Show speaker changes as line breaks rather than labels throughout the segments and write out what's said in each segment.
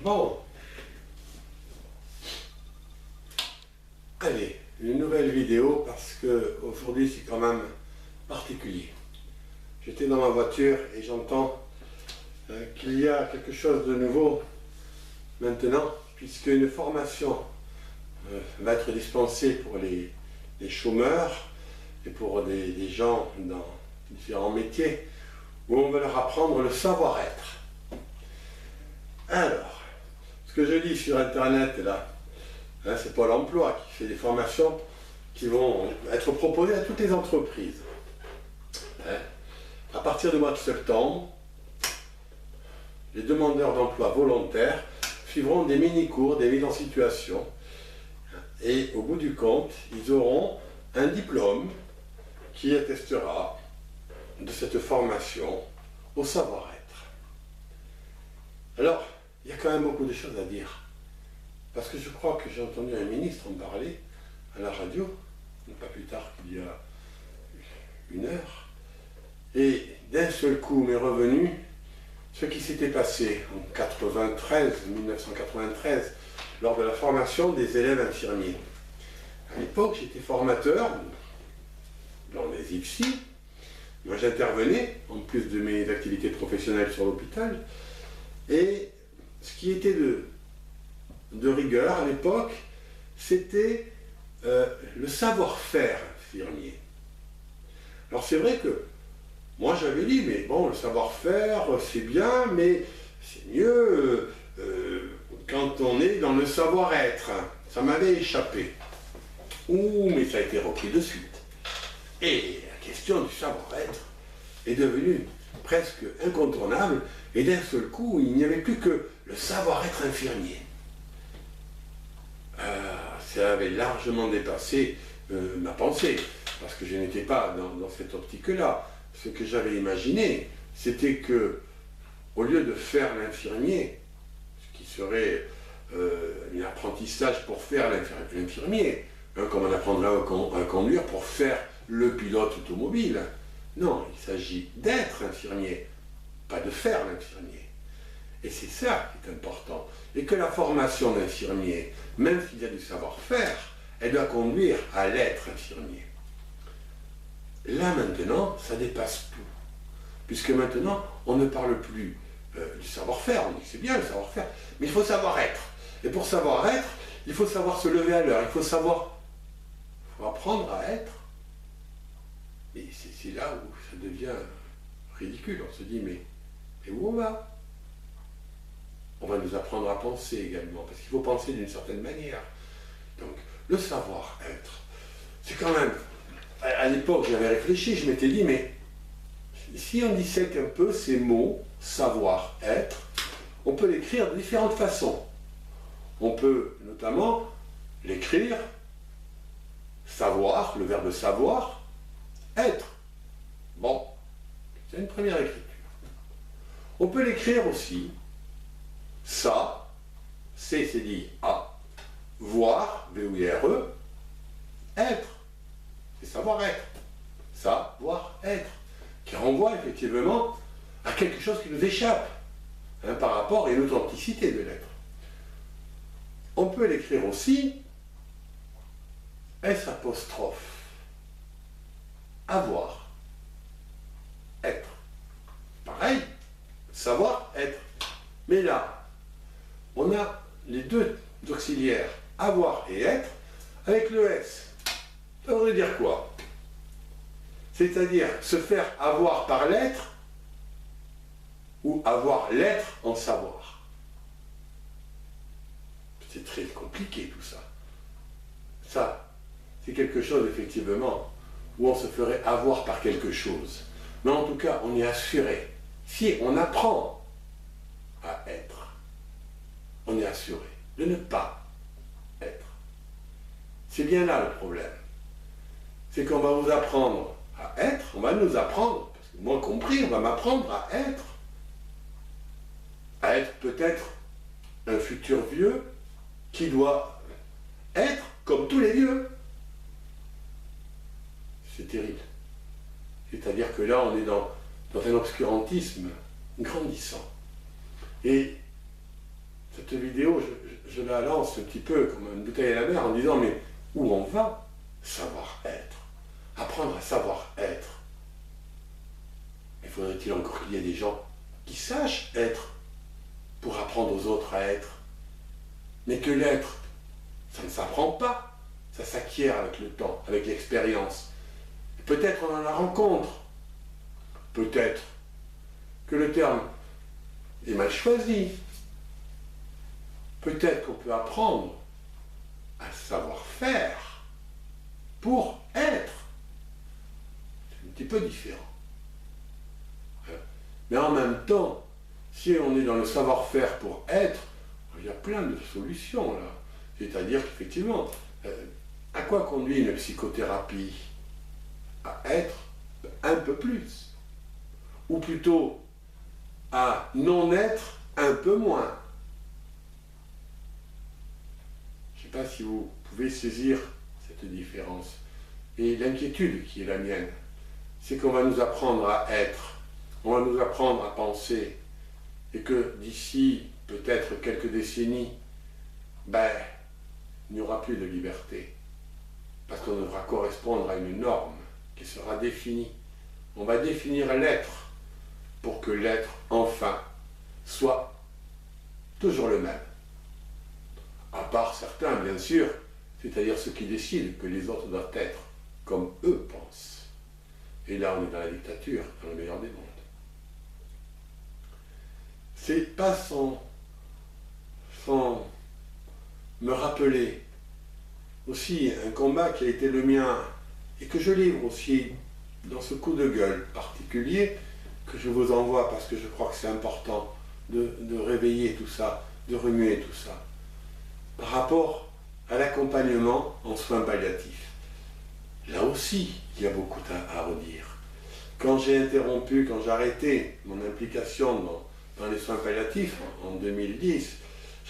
Bon, allez, une nouvelle vidéo parce que aujourd'hui c'est quand même particulier. J'étais dans ma voiture et j'entends qu'il y a quelque chose de nouveau maintenant, puisque une formation va être dispensée pour les chômeurs et pour des gens dans différents métiers, où on va leur apprendre le savoir-être. Alors, ce que je lis sur Internet, là, c'est Pôle emploi qui fait des formations qui vont être proposées à toutes les entreprises. À partir du mois de septembre, les demandeurs d'emploi volontaires suivront des mini-cours, des mises en situation, et au bout du compte, ils auront un diplôme qui attestera de cette formation au savoir-être. Alors, il y a quand même beaucoup de choses à dire. Parce que je crois que j'ai entendu un ministre en parler à la radio, pas plus tard qu'il y a une heure, et d'un seul coup m'est revenu ce qui s'était passé en 1993, lors de la formation des élèves infirmiers. À l'époque, j'étais formateur dans les IFSI. Moi, j'intervenais, en plus de mes activités professionnelles sur l'hôpital, et ce qui était de rigueur à l'époque, c'était le savoir-faire infirmier. Alors c'est vrai que moi j'avais dit, mais bon, le savoir-faire c'est bien, mais c'est mieux quand on est dans le savoir-être. Ça m'avait échappé. Ouh, mais ça a été repris de suite. Et la question du savoir-être est devenue presque incontournable, et d'un seul coup, il n'y avait plus que le savoir-être infirmier. Ça avait largement dépassé ma pensée, parce que je n'étais pas dans cette optique-là. Ce que j'avais imaginé, c'était que, au lieu de faire l'infirmier, ce qui serait un apprentissage pour faire l'infirmier, comme on apprendrait à conduire pour faire le pilote automobile. Non, il s'agit d'être infirmier, pas de faire l'infirmier. Et c'est ça qui est important. Et que la formation d'infirmier, même s'il y a du savoir-faire, elle doit conduire à l'être infirmier. Là maintenant, ça dépasse tout. Puisque maintenant, on ne parle plus du savoir-faire. On dit que c'est bien le savoir-faire, mais il faut savoir être. Et pour savoir être, il faut savoir se lever à l'heure. Il faut apprendre à être. Et c'est là où ça devient ridicule. On se dit, mais où on va ? On va nous apprendre à penser également, parce qu'il faut penser d'une certaine manière. Donc, le savoir-être, c'est quand même... À l'époque, j'avais réfléchi, je m'étais dit, mais si on dissèque un peu ces mots, savoir-être, on peut l'écrire de différentes façons. On peut notamment l'écrire savoir, le verbe savoir, être. Bon, c'est une première écriture. On peut l'écrire aussi ça, c'est dit à, voir, V-O-I-R-E, être, c'est savoir-être, savoir-être, qui renvoie effectivement à quelque chose qui nous échappe, par rapport à une authenticité de l'être. On peut l'écrire aussi S', avoir, être. Pareil, savoir-être. Mais là, on a les deux auxiliaires, avoir et être, avec le S. Ça voudrait dire quoi? C'est-à-dire se faire avoir par l'être, ou avoir l'être en savoir. C'est très compliqué tout ça. Ça, c'est quelque chose effectivement où on se ferait avoir par quelque chose. Mais en tout cas, on est assuré. Si on apprend à être, on est assuré de ne pas être. C'est bien là le problème. C'est qu'on va vous apprendre à être, on va nous apprendre, parce que moi compris, on va m'apprendre à être. À être peut-être un futur vieux qui doit être comme tous les vieux. C'est terrible. C'est-à-dire que là, on est dans un obscurantisme grandissant. Et cette vidéo, je la lance un petit peu comme une bouteille à la mer en disant, mais où on va? Savoir-être. Apprendre à savoir-être. Mais faudrait-il encore qu'il y ait des gens qui sachent être pour apprendre aux autres à être? Mais que l'être, ça ne s'apprend pas, ça s'acquiert avec le temps, avec l'expérience. Peut-être on en la rencontre, peut-être que le terme est mal choisi, peut-être qu'on peut apprendre à savoir faire pour être. C'est un petit peu différent. Mais en même temps, si on est dans le savoir-faire pour être, il y a plein de solutions là. C'est-à-dire qu'effectivement, à quoi conduit une psychothérapie? À être un peu plus. Ou plutôt à non-être un peu moins. Je ne sais pas si vous pouvez saisir cette différence. Et l'inquiétude qui est la mienne, c'est qu'on va nous apprendre à être, on va nous apprendre à penser, et que d'ici peut-être quelques décennies, il n'y aura plus de liberté. Parce qu'on devra correspondre à une norme qui sera définie. On va définir l'être pour que l'être, enfin, soit toujours le même. À part certains, bien sûr, c'est-à-dire ceux qui décident que les autres doivent être comme eux pensent. Et là, on est dans la dictature, dans le meilleur des mondes. C'est pas sans me rappeler aussi un combat qui a été le mien et que je livre aussi dans ce coup de gueule particulier que je vous envoie parce que je crois que c'est important de réveiller tout ça, de remuer tout ça. Par rapport à l'accompagnement en soins palliatifs. Là aussi, il y a beaucoup à redire. Quand j'ai interrompu, quand j'ai arrêté mon implication dans les soins palliatifs en 2010,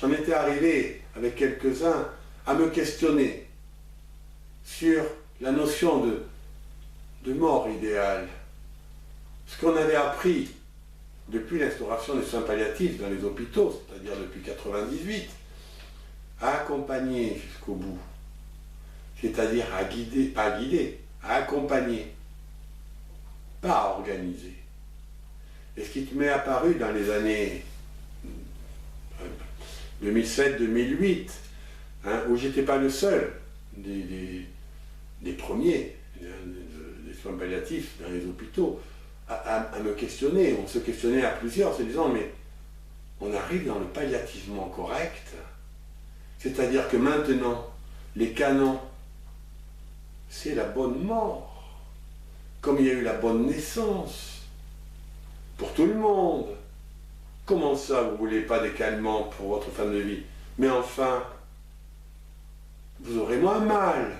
j'en étais arrivé avec quelques-uns à me questionner sur la notion de mort idéale. Ce qu'on avait appris depuis l'instauration des soins palliatifs dans les hôpitaux, c'est-à-dire depuis 1998, à accompagner jusqu'au bout, c'est-à-dire à guider, pas à guider, à accompagner, pas à organiser. Et ce qui m'est apparu dans les années 2007-2008, où j'étais pas le seul des premiers des soins palliatifs dans les hôpitaux, à me questionner, on se questionnait à plusieurs, se disant mais on arrive dans le palliativement correct, c'est-à-dire que maintenant les canons c'est la bonne mort, comme il y a eu la bonne naissance pour tout le monde. Comment ça vous ne voulez pas des calmants pour votre fin de vie? Mais enfin, vous aurez moins mal.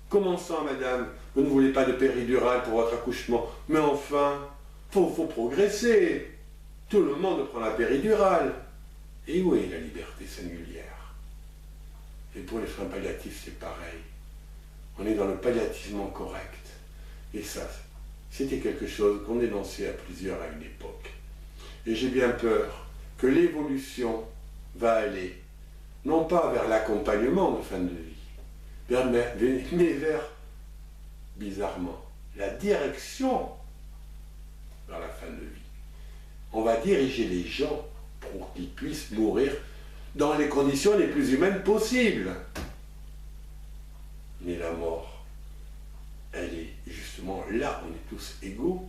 Comment ça, madame, vous ne voulez pas de péridurale pour votre accouchement? Mais enfin, faut progresser. Tout le monde prend la péridurale. Et où est la liberté singulière? Et pour les soins palliatifs, c'est pareil. On est dans le palliativement correct. Et ça, c'était quelque chose qu'on dénonçait à plusieurs à une époque. Et j'ai bien peur que l'évolution va aller, non pas vers l'accompagnement de fin de vie, mais vers, bizarrement, la direction vers la fin de vie. On va diriger les gens pour qu'ils puissent mourir dans les conditions les plus humaines possibles. Mais la mort, elle est justement là, on est tous égaux,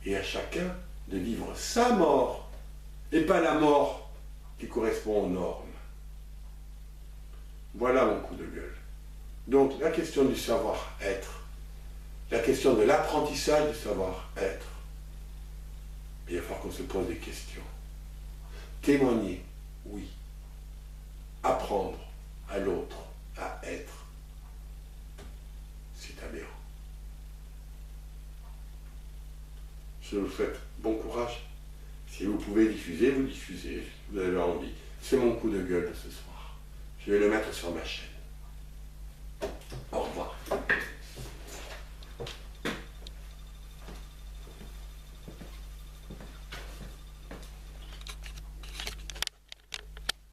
et à chacun de vivre sa mort, et pas la mort qui correspond aux normes. Voilà mon coup de gueule. Donc la question du savoir-être, la question de l'apprentissage du savoir-être, il va falloir qu'on se pose des questions. Témoigner, oui. Apprendre à l'autre à être, c'est aberrant. Je vous souhaite bon courage. Si vous pouvez diffuser, vous diffusez. Si vous avez envie. C'est mon coup de gueule de ce soir. Je vais le mettre sur ma chaîne.